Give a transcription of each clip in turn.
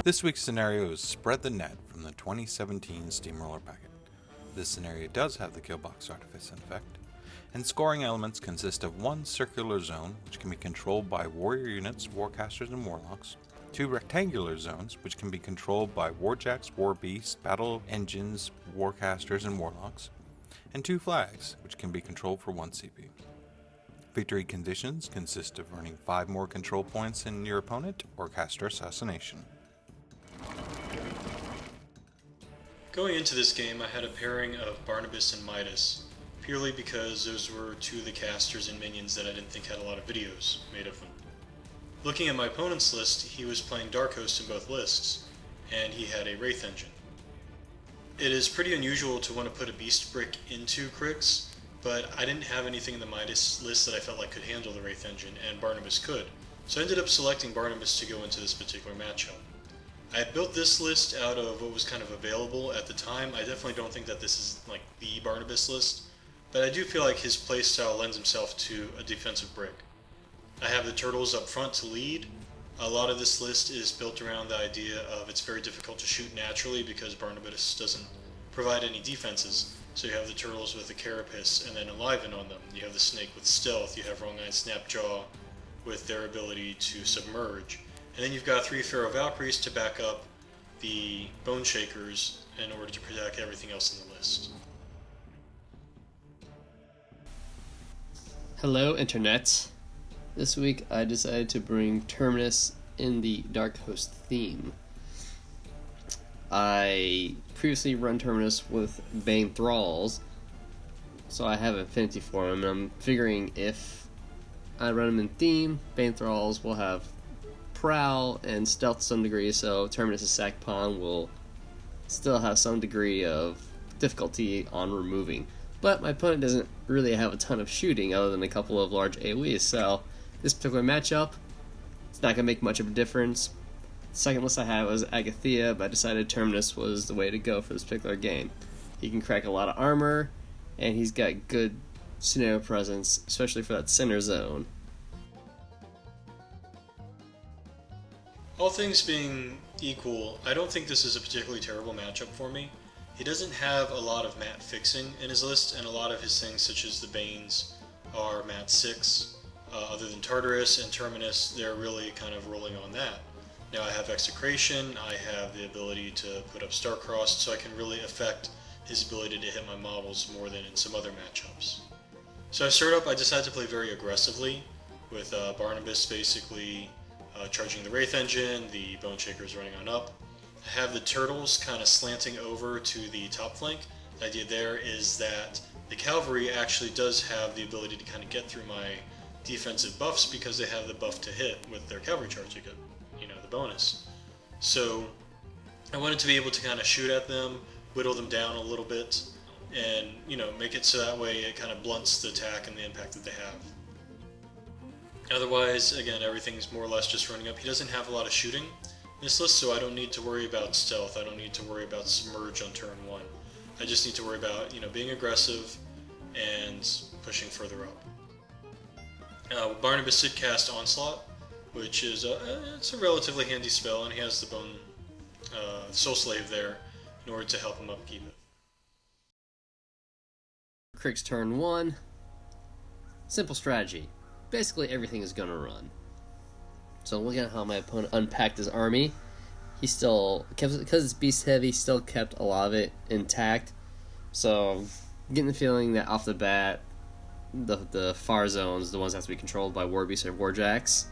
This week's scenario is Spread the Net from the 2017 Steamroller packet. This scenario does have the Killbox Artifice in effect, and scoring elements consist of one circular zone, which can be controlled by warrior units, warcasters, and warlocks, two rectangular zones, which can be controlled by warjacks, warbeasts, battle engines, warcasters, and warlocks, and two flags, which can be controlled for 1 CP. Victory conditions consist of earning 5 more control points than your opponent, or caster assassination. Going into this game, I had a pairing of Barnabas and Midas, purely because those were two of the casters and minions that I didn't think had a lot of videos made of them. Looking at my opponent's list, he was playing Dark Host in both lists, and he had a Wraith Engine. It is pretty unusual to want to put a Beast Brick into Cryx, but I didn't have anything in the Midas list that I felt like could handle the Wraith Engine, and Barnabas could, so I ended up selecting Barnabas to go into this particular matchup. I built this list out of what was kind of available at the time. I definitely don't think that this is like the Barnabas list, but I do feel like his playstyle lends himself to a defensive brick. I have the turtles up front to lead. A lot of this list is built around the idea of it's very difficult to shoot naturally because Barnabas doesn't provide any defenses. So you have the turtles with the carapace and then enliven on them. You have the snake with stealth. You have Wrong Eye Snapjaw with their ability to submerge. And then you've got 3 Farrow Valkyries to back up the Bone Shakers in order to protect everything else in the list. Hello, Internet. This week I decided to bring Terminus in the Dark Host theme. I previously run Terminus with Bane Thralls, so I have Affinity for him, and I'm figuring if I run him in theme, Bane Thralls will have Prowl and Stealth to some degree, so Terminus' Sack Pawn will still have some degree of difficulty on removing. But my opponent doesn't really have a ton of shooting other than a couple of large AoEs, so this particular matchup, it's not going to make much of a difference. The second list I had was Agathea, but I decided Terminus was the way to go for this particular game. He can crack a lot of armor, and he's got good scenario presence, especially for that center zone. All things being equal, I don't think this is a particularly terrible matchup for me. He doesn't have a lot of mat fixing in his list, and a lot of his things, such as the Banes, are mat 6. Other than Tartarus and Terminus, they're really kind of rolling on that. Now I have Execration, I have the ability to put up Starcrossed, so I can really affect his ability to hit my models more than in some other matchups. So I decided to play very aggressively, with Barnabas basically charging the Wraith Engine, the Bone Shakers running on up. I have the turtles kind of slanting over to the top flank. The idea there is that the cavalry actually does have the ability to kind of get through my defensive buffs because they have the buff to hit with their cavalry charge. You get, the bonus. So I wanted to be able to kind of shoot at them, whittle them down a little bit, and make it so that way it kind of blunts the attack and the impact that they have. Otherwise, again, everything's more or less just running up. He doesn't have a lot of shooting in this list, so I don't need to worry about stealth. I don't need to worry about submerge on turn 1. I just need to worry about being aggressive and pushing further up. Barnabas did cast Onslaught, which is it's a relatively handy spell, and he has the Bone Soul Slave there in order to help him upkeep it. Cryx turn 1. Simple strategy. Basically everything is going to run. So looking at how my opponent unpacked his army, he still kept, because it's beast heavy, still kept a lot of it intact. So getting the feeling that off the bat, the far zones, the ones that have to be controlled by warbeasts or warjacks,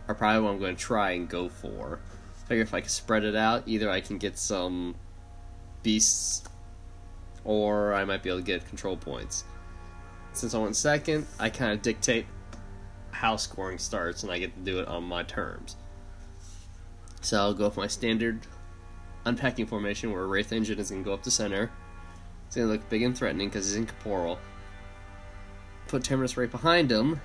are probably what I'm going to try and go for. Figure if I can spread it out, either I can get some beasts, or I might be able to get control points. Since I went second, I kind of dictate how scoring starts, and I get to do it on my terms. So I'll go with my standard unpacking formation, where Wraith Engine is going to go up the center. It's going to look big and threatening because he's incorporeal. Put Terminus right behind him.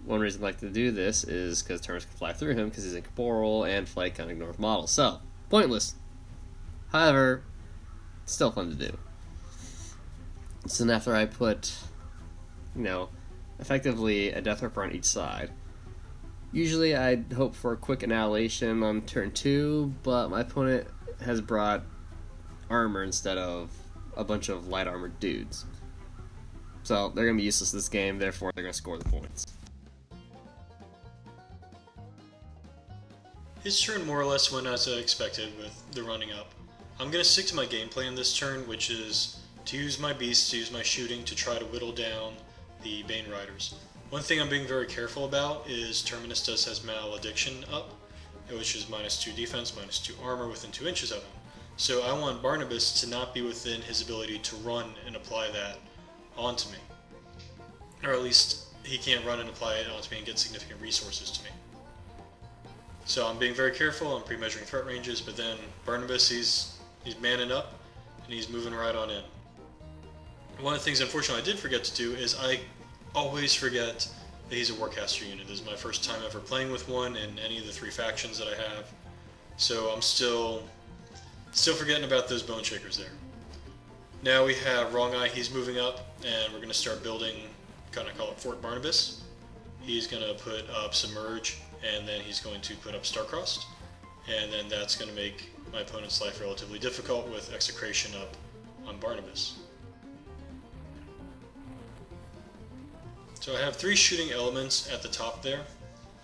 One reason I like to do this is because Terminus can fly through him because he's incorporeal and flight can ignore models. So, pointless. However, still fun to do. So then after I put, effectively a Deathripper on each side, Usually I'd hope for a quick annihilation on turn 2, but my opponent has brought armor instead of a bunch of light armored dudes. So they're going to be useless this game, therefore they're going to score the points. His turn more or less went as I expected with the running up. I'm going to stick to my game plan this turn, which is to use my beasts, to use my shooting to try to whittle down the Bane Riders. One thing I'm being very careful about is Terminus has Malediction up, which is -2 defense, -2 armor within 2 inches of him. So I want Barnabas to not be within his ability to run and apply that onto me. Or at least he can't run and apply it onto me and get significant resources to me. So I'm being very careful, I'm pre-measuring threat ranges, but then Barnabas, he's manning up, and he's moving right on in. One of the things, unfortunately, I did forget to do is I always forget that he's a Warcaster unit. This is my first time ever playing with one in any of the 3 factions that I have, so I'm still forgetting about those Bone Shakers there. Now we have Wrong Eye, he's moving up, and we're going to start building, kind of call it Fort Barnabas. He's going to put up Submerge, and then he's going to put up Starcrossed, and then that's going to make my opponent's life relatively difficult with Execration up on Barnabas. So I have 3 shooting elements at the top there.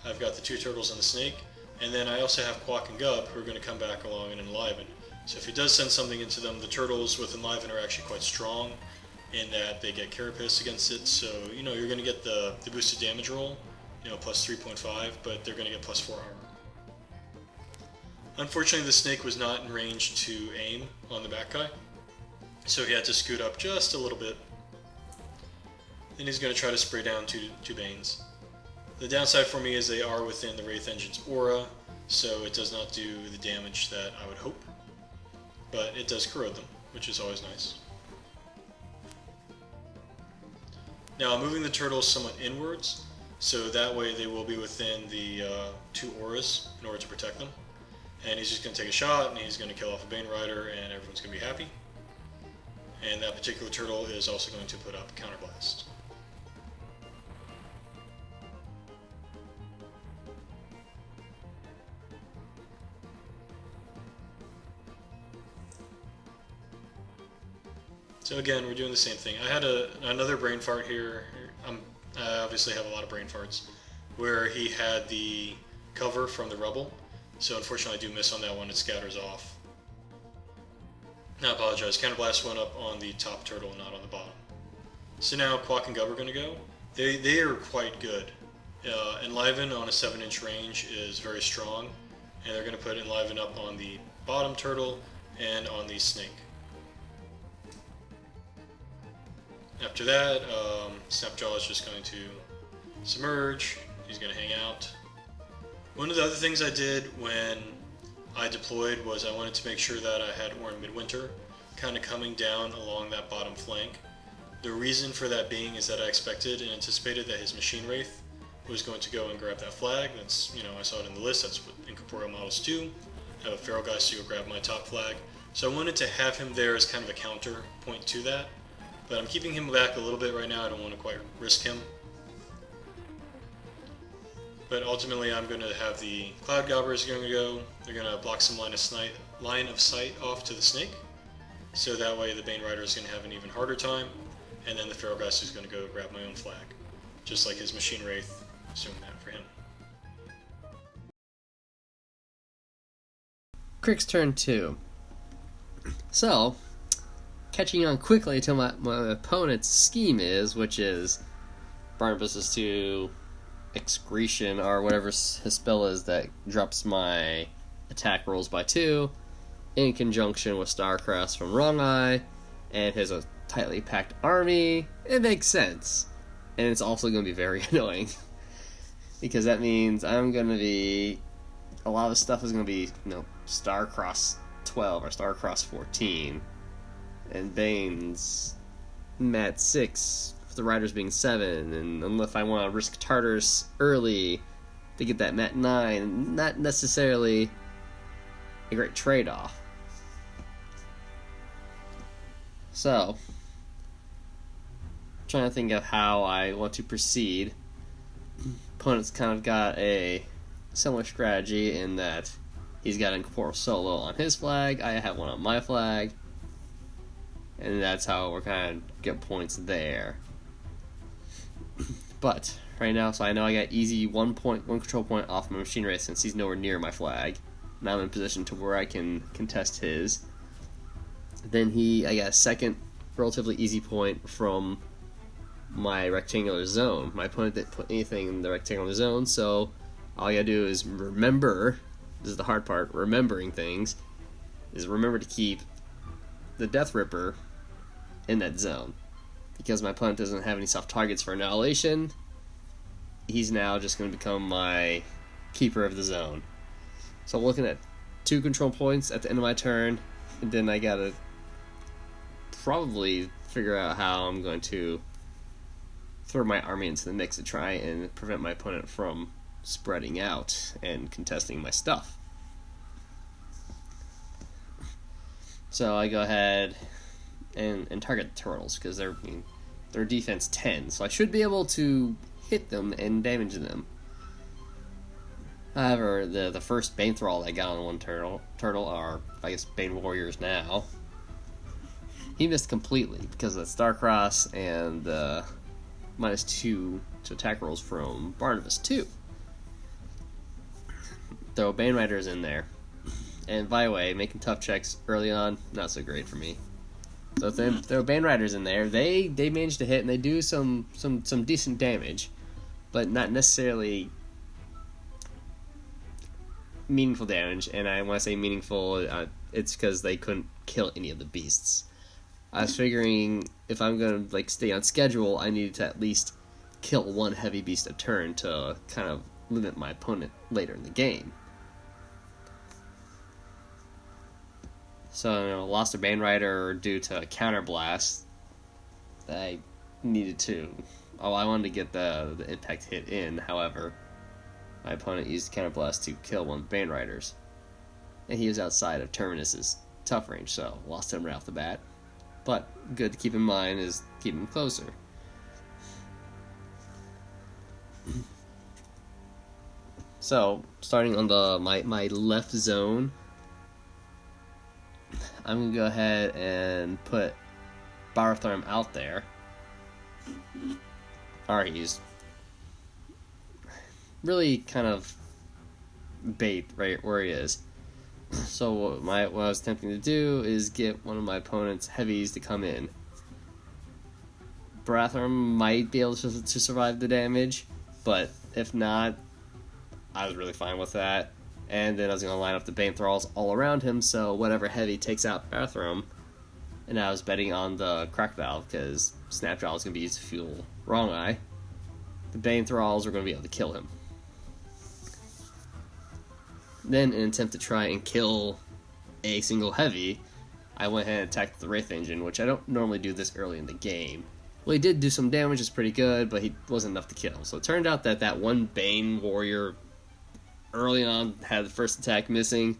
I've got the 2 turtles and the snake, and then I also have Kwaak and Gub who are going to come back along and enliven. So if he does send something into them, the turtles with enliven are actually quite strong in that they get Carapace against it, so you're going to get the boosted damage roll, plus 3.5, but they're going to get plus 4 armor. Unfortunately, the snake was not in range to aim on the back guy, so he had to scoot up just a little bit. Then he's going to try to spray down 2 Banes. The downside for me is they are within the Wraith Engine's aura, so it does not do the damage that I would hope, but it does corrode them, which is always nice. Now I'm moving the turtles somewhat inwards, so that way they will be within the 2 auras in order to protect them. And he's just going to take a shot, and he's going to kill off a Bane Rider, and everyone's going to be happy. And that particular turtle is also going to put up Counterblast. So again, we're doing the same thing. I had another brain fart here. I obviously have a lot of brain farts, where he had the cover from the rubble. So unfortunately I do miss on that one, it scatters off. I apologize, Counterblast went up on the top turtle, not on the bottom. So now Kwaak and Gub are going to go. They are quite good. Enliven on a 7-inch range is very strong, and they're going to put Enliven up on the bottom turtle and on the snake. After that, Snapjaw is just going to submerge, he's going to hang out. One of the other things I did when I deployed was I wanted to make sure that I had Orin Midwinter kind of coming down along that bottom flank. The reason for that being is that I expected and anticipated that his Machine Wraith was going to go and grab that flag. That's, I saw it in the list, that's what Incorporeal Models do. I have a Feralgiest to go grab my top flag. So I wanted to have him there as kind of a counter point to that. But I'm keeping him back a little bit right now, I don't want to quite risk him. But ultimately I'm going to have the Cloud Gobbers going to go. They're going to block some line of sight off to the snake. So that way the Bane Rider is going to have an even harder time. And then the Feralgiest is going to go grab my own flag. Just like his Machine Wraith is doing that for him. Cryx turn 2. So, catching on quickly to my opponent's scheme is, which is Barnabas is to Excretion, or whatever his spell is that drops my attack rolls by 2, in conjunction with Starcrossed from Wrong Eye, and his tightly packed army. It makes sense. And it's also going to be very annoying. Because that means I'm going to be... a lot of the stuff is going to be, Starcrossed 12 or Starcrossed 14. And Bane's Mat 6, with the Riders being 7. And unless I want to risk Tartarus early to get that Mat 9, not necessarily a great trade-off. So, trying to think of how I want to proceed. opponent's kind of got a similar strategy in that he's got Incorporeal Solo on his flag, I have one on my flag, and that's how we're kind of get points there. But right now, so I know I got easy one control point off my Machine Wraith since he's nowhere near my flag. Now I'm in position to where I can contest his. Then I got a second relatively easy point from my rectangular zone. My opponent didn't put anything in the rectangular zone, so all I gotta do is remember. This is the hard part. Remembering things is remember to keep the Deathripper in that zone. Because my opponent doesn't have any soft targets for Annihilation, he's now just going to become my keeper of the zone. So I'm looking at 2 control points at the end of my turn, and then I gotta probably figure out how I'm going to throw my army into the mix to try and prevent my opponent from spreading out and contesting my stuff. So I go ahead and target the turtles because they're defense 10, so I should be able to hit them and damage them. However, the first Bane Thrall I got on one turtle, or I guess Bane Warriors now, he missed completely because of the Starcross and -2 to attack rolls from Barnabas too. Throw Bane Riders in there. And by the way, making tough checks early on, not so great for me. So if they throw Bane Riders in there, they manage to hit and they do some decent damage, but not necessarily meaningful damage. And I want to say meaningful, it's because they couldn't kill any of the beasts. I was figuring if I'm going to stay on schedule, I needed to at least kill one heavy beast a turn to kind of limit my opponent later in the game. So, lost a Bane Rider due to a counterblast. I needed to. Oh, I wanted to get the impact hit in, however, my opponent used counterblast to kill one of the Bane Riders. And he was outside of Terminus's tough range, so lost him right off the bat. But good to keep in mind is keep him closer. So, starting on my left zone, I'm going to go ahead and put Barathrum out there. Alright, he's really kind of bait right where he is. So what I was attempting to do is get one of my opponent's heavies to come in. Barathrum might be able to survive the damage, but if not, I was really fine with that. And then I was going to line up the Bane Thralls all around him, so whatever heavy takes out Barathrum. And I was betting on the Crack Valve, because Snapjaw is going to be used to fuel Wrong Eye. The Bane Thralls are going to be able to kill him. Then, in an attempt to try and kill a single heavy, I went ahead and attacked the Wraith Engine, which I don't normally do this early in the game. Well, he did do some damage, it's pretty good, but he wasn't enough to kill. So it turned out that one Bane Warrior early on had the first attack missing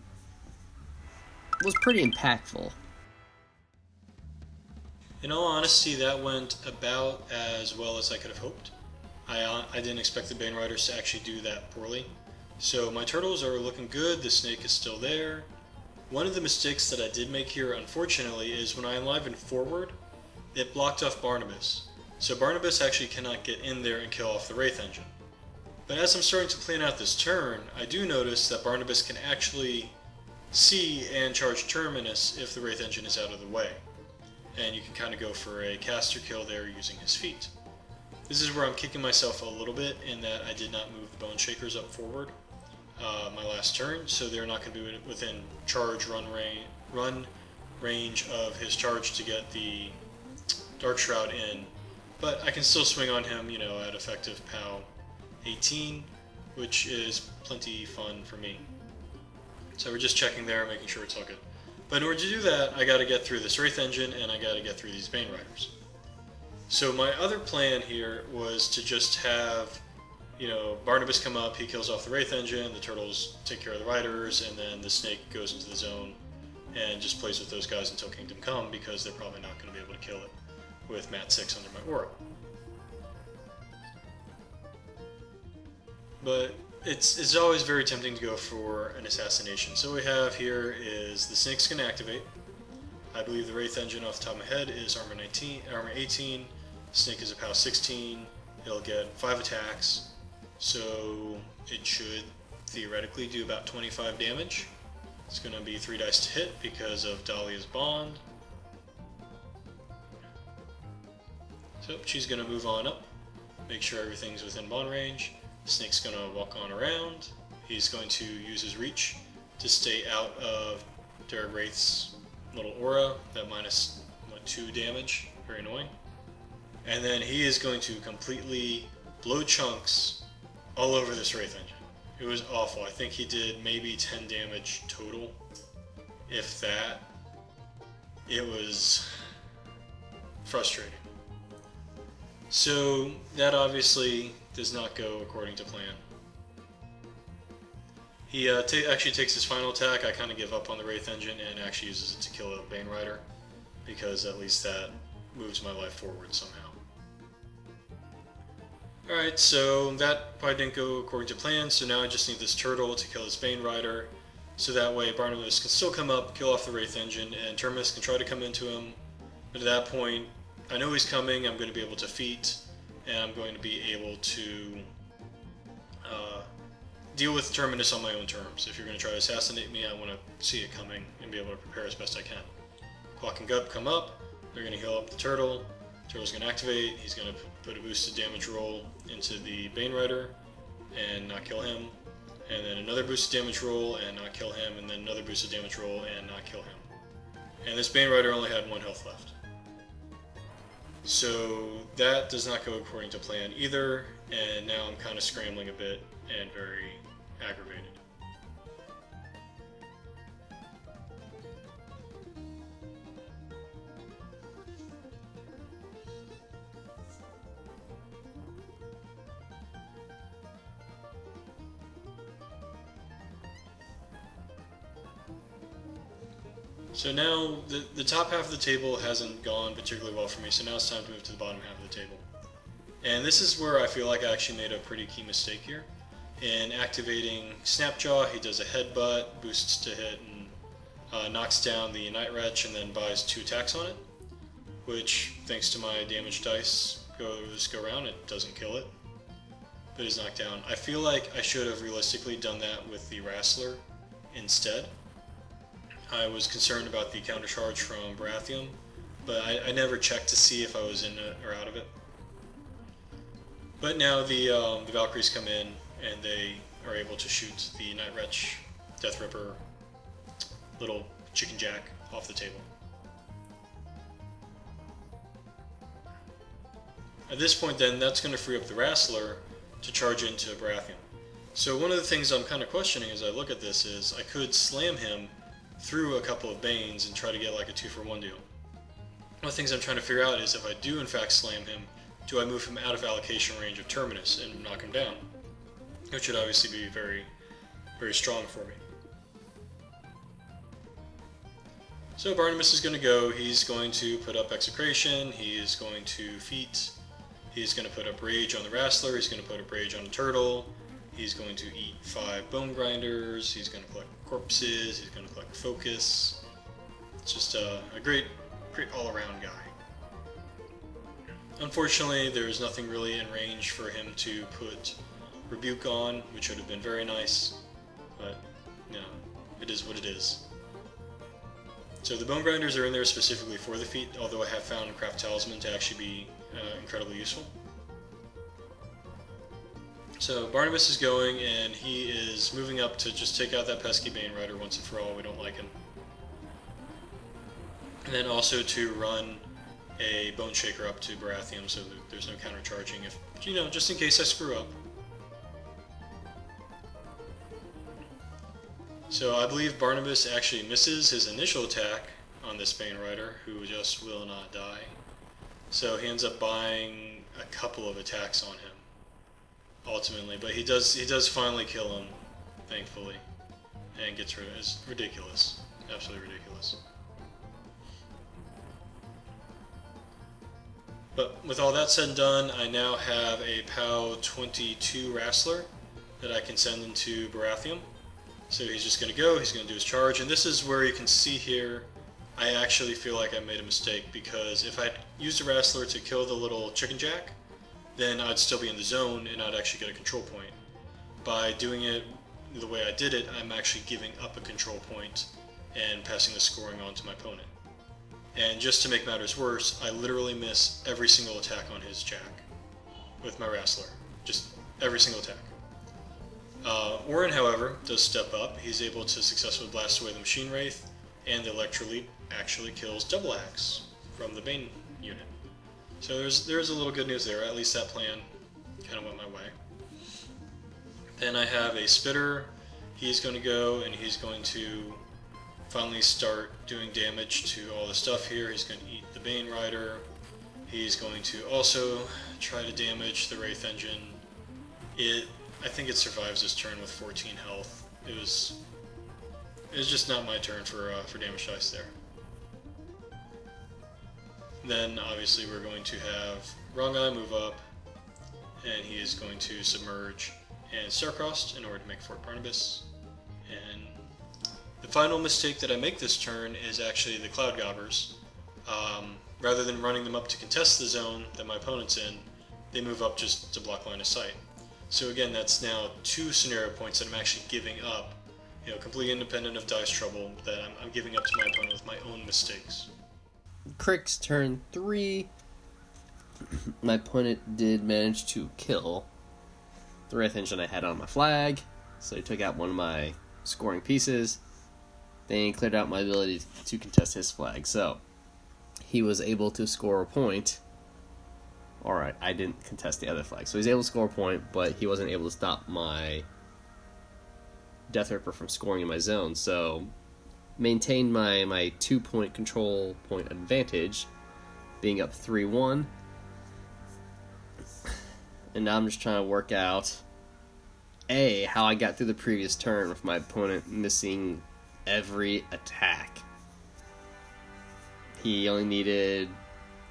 was pretty impactful. In all honesty, that went about as well as I could have hoped. I didn't expect the Bane Riders to actually do that poorly. So my turtles are looking good, the snake is still there. One of the mistakes that I did make here, unfortunately, is when I enlivened forward, it blocked off Barnabas. So Barnabas actually cannot get in there and kill off the Wraith Engine. But as I'm starting to plan out this turn, I do notice that Barnabas can actually see and charge Terminus if the Wraith Engine is out of the way. And you can kind of go for a caster kill there using his feet. This is where I'm kicking myself a little bit in that I did not move the Bone Shakers up forward my last turn, so they're not going to be within charge run range of his charge to get the Dark Shroud in. But I can still swing on him, at effective POW 18, which is plenty fun for me. So we're just checking there, making sure it's all good. But in order to do that, I got to get through this Wraith Engine, and I got to get through these Bane Riders. So my other plan here was to just have, Barnabas come up, he kills off the Wraith Engine, the turtles take care of the riders, and then the snake goes into the zone and just plays with those guys until Kingdom Come, because they're probably not going to be able to kill it with Mat 6 under my aura. but it's always very tempting to go for an assassination. So what we have here is the Snake's going to activate. I believe the Wraith Engine off the top of my head is armor 18. Snake is a POW 16. It'll get 5 attacks, so it should theoretically do about 25 damage. It's going to be 3 dice to hit because of Dahlia's Bond. So she's going to move on up, make sure everything's within bond range. Snake's going to walk on around. He's going to use his reach to stay out of Darragh Wrathe's little aura, that minus 2 damage, very annoying. And then he is going to completely blow chunks all over this Wraith Engine. It was awful. I think he did maybe 10 damage total, if that. It was frustrating. So that obviously does not go according to plan. He actually takes his final attack. I kind of give up on the Wraith Engine and actually uses it to kill a Bane Rider, because at least that moves my life forward somehow. Alright, so that probably didn't go according to plan, so now I just need this turtle to kill this Bane Rider, so that way Barnabas can still come up, kill off the Wraith Engine, and Terminus can try to come into him. But at that point, I know he's coming, I'm going to be able to feat, and I'm going to be able to deal with Terminus on my own terms. If you're going to try to assassinate me, I want to see it coming and be able to prepare as best I can. Kwaak and Gobber come up, they're going to heal up the turtle. Turtle's going to activate, he's going to put a boosted damage roll into the Bane Rider and not kill him. And then another boosted damage roll and not kill him, and then another boosted damage roll and not kill him. And this Bane Rider only had 1 health left. So that does not go according to plan either, and now I'm kind of scrambling a bit and very aggravated. So now the top half of the table hasn't gone particularly well for me, so now it's time to move to the bottom half of the table. And this is where I feel like I actually made a pretty key mistake here. In activating Snapjaw, he does a headbutt, boosts to hit, and knocks down the Night Wretch, and then buys 2 attacks on it, which, thanks to my damage dice this go around, it doesn't kill it, but is knocked down. I feel like I should have realistically done that with the Wrastler instead. I was concerned about the countercharge from Barathrum, but I never checked to see if I was in it or out of it. But now the Valkyries come in, and they are able to shoot the Night Wretch, Deathripper, little Chicken Jack off the table. At this point then, that's going to free up the Wrastler to charge into Barathrum. So one of the things I'm kind of questioning as I look at this is I could slam him through a couple of Banes and try to get like a 2-for-1 deal. One of the things I'm trying to figure out is if I do in fact slam him, do I move him out of allocation range of Terminus and knock him down? Which would obviously be very, very strong for me. So Barnabas is going to go, he's going to put up Execration, he is going to feat, he's going to put up Rage on the Wrastler, he's going to put up Rage on the Turtle, he's going to eat 5 Bone Grinders, he's going to collect corpses, he's going to collect Focus. It's just a great all-around guy. Unfortunately, there's nothing really in range for him to put Rebuke on, which would have been very nice, but you know, it is what it is. So the Bone Grinders are in there specifically for the feat, although I have found Craft Talisman to actually be incredibly useful. So Barnabas is going, and he is moving up to just take out that pesky Bane Rider once and for all. We don't like him. And then also to run a Bone Shaker up to Barathrum so that there's no countercharging, if, you know, just in case I screw up. So I believe Barnabas actually misses his initial attack on this Bane Rider, who just will not die. So he ends up buying a couple of attacks on him, ultimately. But he does finally kill him, thankfully, and gets rid of it. It's ridiculous. Absolutely ridiculous. But with all that said and done, I now have a POW 22 Wrastler that I can send into Barathrum. So he's just going to go, he's going to do his charge, and this is where you can see here, I actually feel like I made a mistake, because if I'd used a Wrastler to kill the little chicken jack, then I'd still be in the zone and I'd actually get a control point. By doing it the way I did it, I'm actually giving up a control point and passing the scoring on to my opponent. And just to make matters worse, I literally miss every single attack on his jack with my Wrastler. Just every single attack. Orin, however, does step up. He's able to successfully blast away the Machine Wraith, and the Electroleap actually kills Double Axe from the Bane unit. So there's a little good news there. At least that plan kind of went my way. Then I have a Spitter. He's going to go and he's going to finally start doing damage to all the stuff here. He's going to eat the Bane Rider. He's going to also try to damage the Wraith Engine. I think it survives this turn with 14 health. It was just not my turn for damage dice there. Then obviously we're going to have Wrong Eye move up, and he is going to submerge and Star-Crossed in order to make Fort Barnabas. And the final mistake that I make this turn is actually the Cloud Gobbers. Rather than running them up to contest the zone that my opponent's in, they move up just to block line of sight. So again, that's now 2 scenario points that I'm actually giving up, completely independent of dice trouble, that I'm giving up to my opponent with my own mistakes. Cryx turn 3. My opponent did manage to kill the Wraith Engine I had on my flag, so he took out one of my scoring pieces. Then he cleared out my ability to contest his flag, so he was able to score a point. Alright, I didn't contest the other flag. So he's able to score a point, but he wasn't able to stop my Deathripper from scoring in my zone. So maintained my 2-point control point advantage, being up 3-1. And now I'm just trying to work out, how I got through the previous turn with my opponent missing every attack. He only needed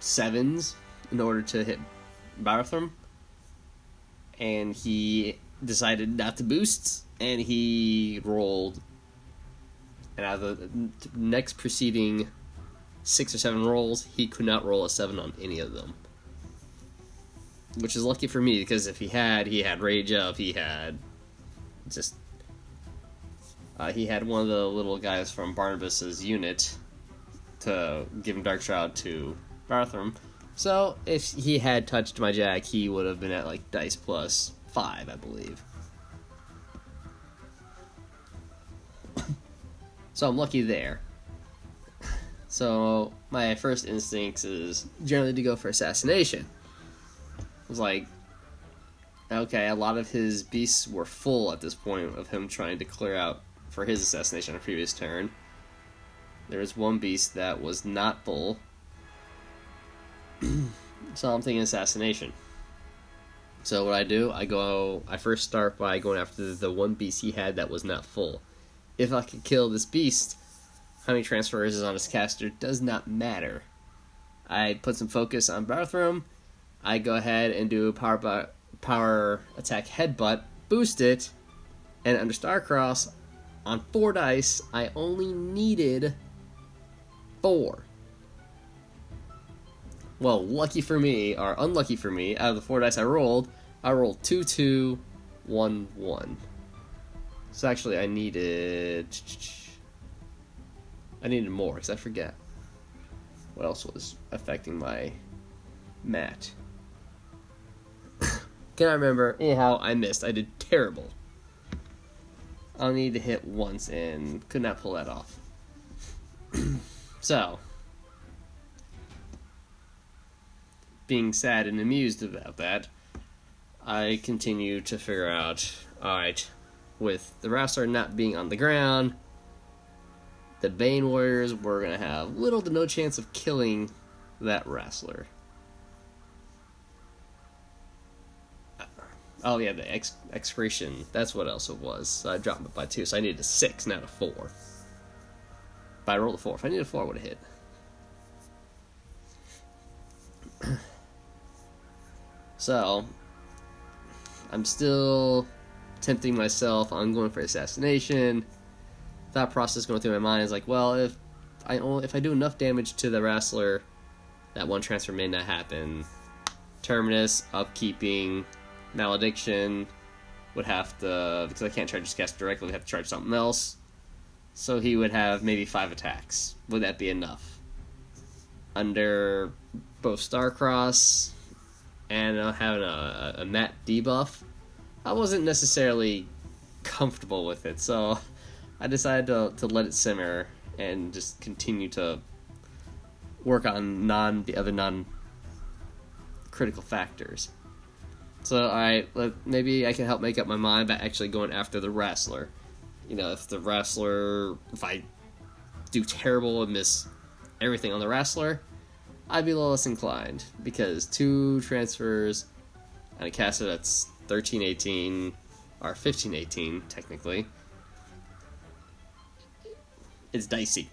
7s in order to hit Barathrum, and he decided not to boost, and he rolled, and out of the next preceding 6 or 7 rolls, he could not roll a 7 on any of them. Which is lucky for me, because if he had Rage Up, he had one of the little guys from Barnabas' unit to give him Dark Shroud to Barathrum. So, if he had touched my jack, he would have been at, dice plus 5, I believe. So, I'm lucky there. So, my first instinct is generally to go for Assassination. It was okay, a lot of his beasts were full at this point of him trying to clear out for his Assassination on a previous turn. There was one beast that was not full. So I'm thinking Assassination. So what I do, I first start by going after the one beast he had that was not full. If I could kill this beast, how many transfers is on his caster does not matter. I put some focus on Barathrum. I go ahead and do power attack headbutt, boost it, and under Starcross, on 4 dice, I only needed 4. Well, lucky for me, or unlucky for me, out of the 4 dice I rolled 2, 2, 1, 1. So actually I needed more, because I forget what else was affecting my mat. Cannot remember. Anyhow, I missed. I did terrible. I'll need to hit once and could not pull that off. So, being sad and amused about that, I continue to figure out, alright, with the Wrastler not being on the ground, the Bane Warriors were going to have little to no chance of killing that Wrastler. Oh yeah, the Excretion, that's what else it was. So I dropped it by 2, so I needed a 6, not a 4. But I rolled a 4. If I needed a 4, I would have hit. So, I'm still tempting myself on going for assassination. Thought process going through my mind is like, well, if I do enough damage to the Wrastler, that one transfer may not happen. Terminus, upkeeping, malediction, would have to, because I can't charge his cast directly, would have to charge something else. So he would have maybe 5 attacks. Would that be enough? Under both Starcross and having a mat debuff, I wasn't necessarily comfortable with it, so I decided to let it simmer and just continue to work on the other non-critical factors. So, alright, maybe I can help make up my mind by actually going after the Wrastler. You know, if I do terrible and miss everything on the Wrastler, I'd be a little less inclined, because 2 transfers and a caster that's 13-18, or 15-18, technically, it's dicey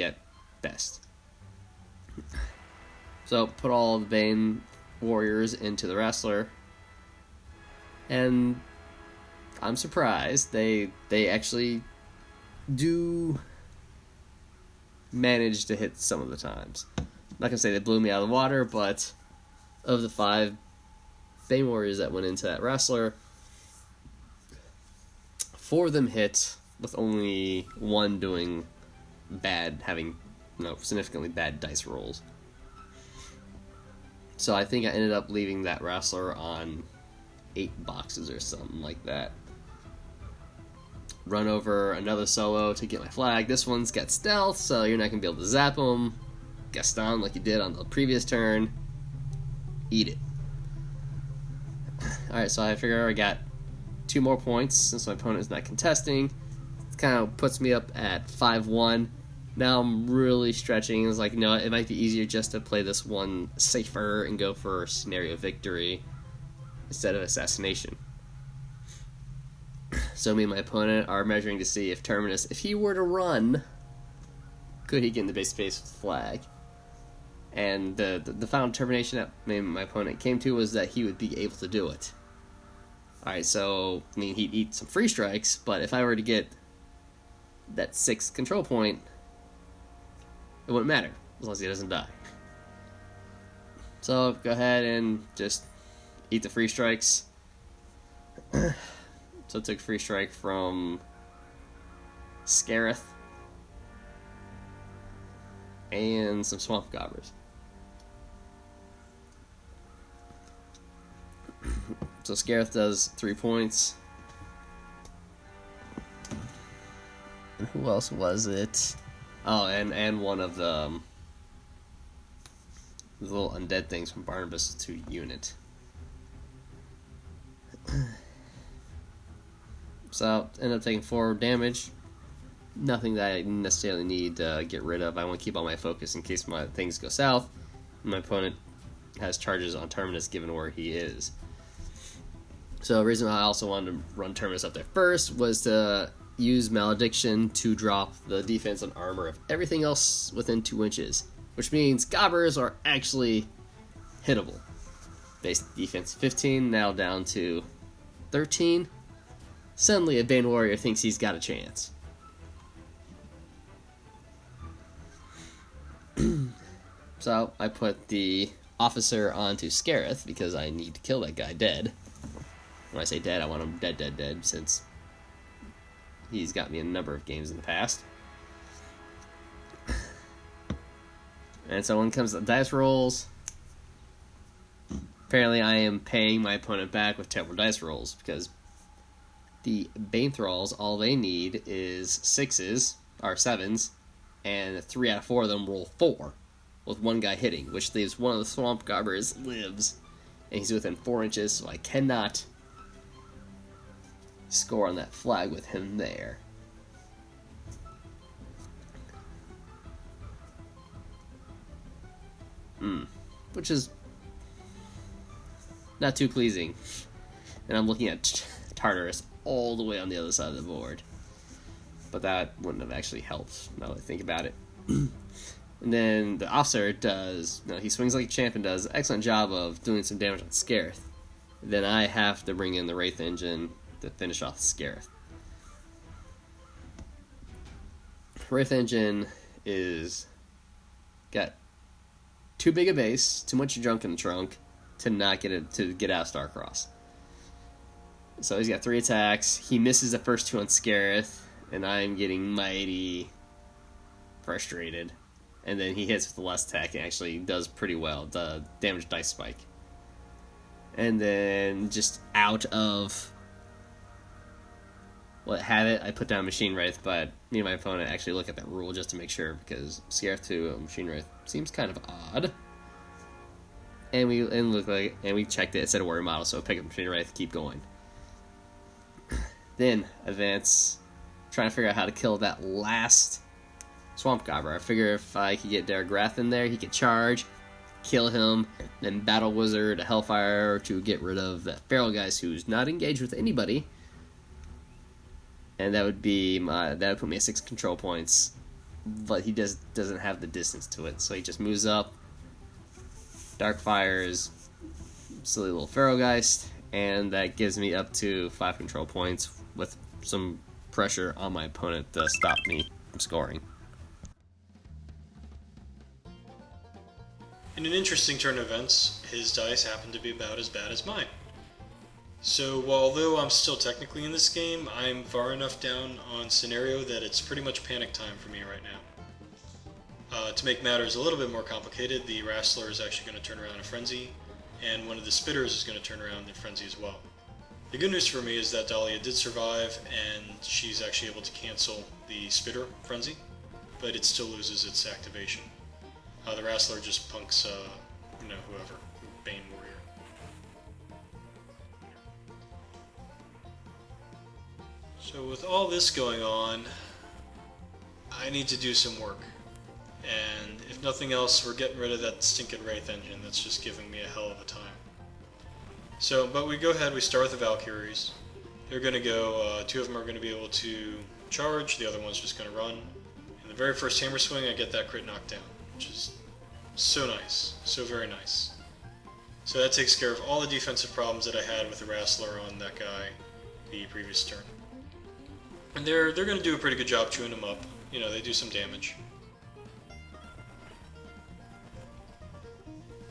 at best. So, put all the Bane warriors into the Wrastler, and I'm surprised they actually do manage to hit some of the times. I'm not gonna say they blew me out of the water, but of the 5 Bane warriors that went into that Wrastler, 4 of them hit, with only 1 doing having significantly bad dice rolls. So I think I ended up leaving that Wrastler on 8 boxes or something like that. Run over another solo to get my flag. This one's got stealth, so you're not going to be able to zap him. Gaston, like you did on the previous turn. Eat it. Alright, so I figure I got 2 more points since my opponent's not contesting. It kind of puts me up at 5-1. Now I'm really stretching. It's like, it might be easier just to play this one safer and go for scenario victory instead of assassination. So me and my opponent are measuring to see if Terminus, if he were to run, could he get in the base space with the flag? And the final determination that me and my opponent came to was that he would be able to do it. Alright, so, he'd eat some free strikes, but if I were to get that 6th control point, it wouldn't matter, as long as he doesn't die. So, go ahead and just eat the free strikes. So I took free strike from Skarath and some Swamp Gobbers. So Skarath does 3 points. And who else was it? Oh, and one of the little undead things from Barnabas to unit. So, end up taking 4 damage. Nothing that I necessarily need to get rid of. I want to keep all my focus in case my things go south. My opponent has charges on Terminus given where he is. So, the reason I also wanted to run Terminus up there first was to use Malediction to drop the defense and armor of everything else within 2 inches. Which means Gobbers are actually hittable. Base defense 15, now down to 13. Suddenly a Bane Warrior thinks he's got a chance. So I put the officer onto Skarath because I need to kill that guy dead. When I say dead, I want him dead, since he's got me in a number of games in the past. And so when it comes to dice rolls, apparently I am paying my opponent back with terrible dice rolls, because the Bane Thralls, all they need is 6s, or 7s, and 3 out of 4 of them roll 4, with 1 guy hitting, which leaves one of the Swamp Gobbers lives, and he's within 4 inches, so I cannot score on that flag with him there. Which is not too pleasing. And I'm looking at Tartarus all the way on the other side of the board. But that wouldn't have actually helped, now that I think about it. And then the officer does, he swings like a champion, does an excellent job of doing some damage on Skarath. Then I have to bring in the Wraith Engine to finish off Skarath. Wraith Engine is got too big a base, too much junk in the trunk to not get it to get out of Starcross. So he's got 3 attacks. He misses the first 2 on Skarath, and I'm getting mighty frustrated. And then he hits with the last attack and actually does pretty well. The damage dice spike. And then just out of have it, I put down Machine Wraith, but me and my opponent actually look at that rule just to make sure, because Skarath to Machine Wraith seems kind of odd. And we checked it. It said a warrior model, so pick up Machine Wraith, keep going. Then advance, trying to figure out how to kill that last Swamp Gobber. I figure if I could get Darragh Wrathe in there, he could charge, kill him, then Battle Wizard, a Hellfire to get rid of that Feralgiest who's not engaged with anybody. And that would put me at 6 control points, but he doesn't have the distance to it, so he just moves up, Dark Fires, silly little Feralgiest, and that gives me up to 5 control points with some pressure on my opponent to stop me from scoring. In an interesting turn of events, his dice happen to be about as bad as mine. So although I'm still technically in this game, I'm far enough down on scenario that it's pretty much panic time for me right now. To make matters a little bit more complicated, the Wrastler is actually going to turn around a Frenzy, and one of the Spitters is going to turn around the Frenzy as well. The good news for me is that Dahlia did survive, and she's actually able to cancel the Spitter Frenzy, but it still loses its activation. The Wrastler just punks, whoever, Bane Warrior. So with all this going on, I need to do some work. And if nothing else, we're getting rid of that stinking Wraith Engine that's just giving me a hell of a time. So, but we go ahead, we start with the Valkyries. They're going to go, 2 of them are going to be able to charge, the other one's just going to run. In the very first hammer swing, I get that crit knockdown, which is so nice, so very nice. So that takes care of all the defensive problems that I had with the Wrastler on that guy the previous turn. And they're going to do a pretty good job chewing him up. You know, they do some damage.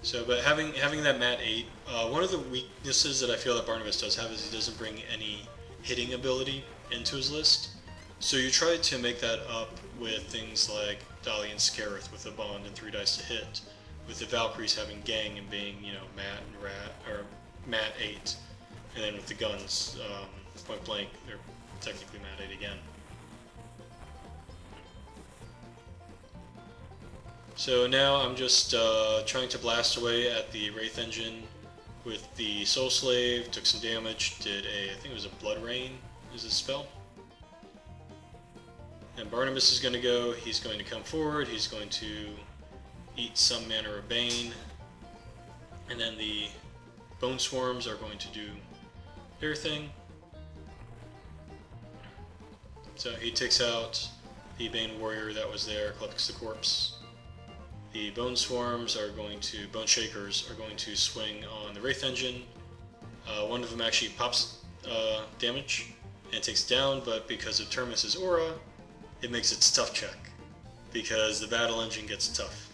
So, but having that Mat 8, one of the weaknesses that I feel that Barnabas does have is he doesn't bring any hitting ability into his list. So you try to make that up with things like Dahlia and Skarath with a bond and 3 dice to hit, with the Valkyries having gang and being, Mat and Rat, or Mat 8, and then with the guns, point blank, they're technically Mat 8 again. So now I'm just trying to blast away at the Wraith Engine with the Soul Slave, took some damage, did I think it was a Blood Rain is his spell. And Barnabas is going to go, he's going to come forward, he's going to eat some manner of Bane, and then the Bone Swarms are going to do their thing. So he takes out the Bane Warrior that was there, collects the corpse. The Bone Swarms are going to, Bone Shakers are going to swing on the Wraith Engine. One of them actually pops damage and takes it down, but because of Terminus' aura, it makes its tough check, because the Battle Engine gets tough.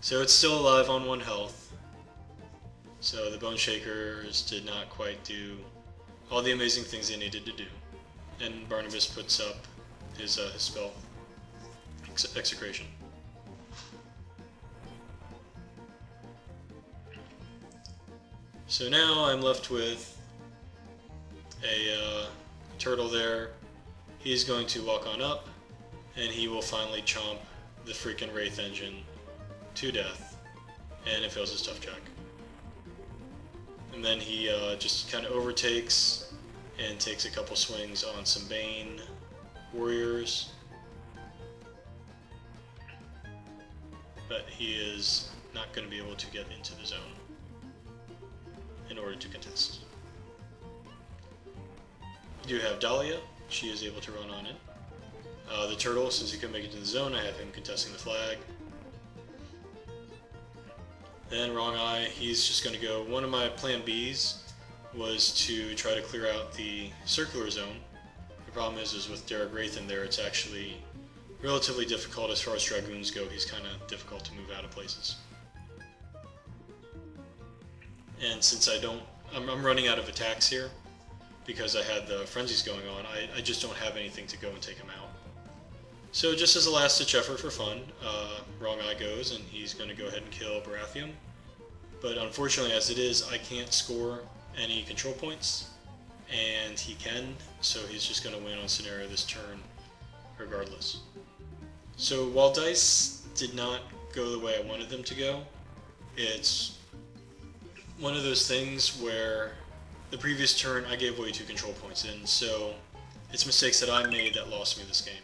So it's still alive on 1 health. So the Bone Shakers did not quite do all the amazing things they needed to do. And Barnabas puts up his spell, Execration. So now I'm left with a turtle there. He's going to walk on up, and he will finally chomp the freaking Wraith Engine to death, and it fails his tough check. And then he just kind of overtakes and takes a couple swings on some Bane Warriors. But he is not going to be able to get into the zone in order to contest. You do have Dahlia, she is able to run on it. The turtle, since he couldn't make it to the zone, I have him contesting the flag. Then Wrong Eye, he's just going to go, one of my plan Bs was to try to clear out the circular zone. The problem is with Darragh Wrathe in there, it's actually relatively difficult as far as Dragoons go. He's kind of difficult to move out of places. And since I'm running out of attacks here, because I had the frenzies going on, I just don't have anything to go and take him out. So just as a last-ditch effort for fun, Wrong Eye goes, and he's going to go ahead and kill Barathrum. But unfortunately, as it is, I can't score any control points, and he can, so he's just going to win on scenario this turn regardless. So while dice did not go the way I wanted them to go, it's one of those things where the previous turn I gave away 2 control points, and so it's mistakes that I made that lost me this game.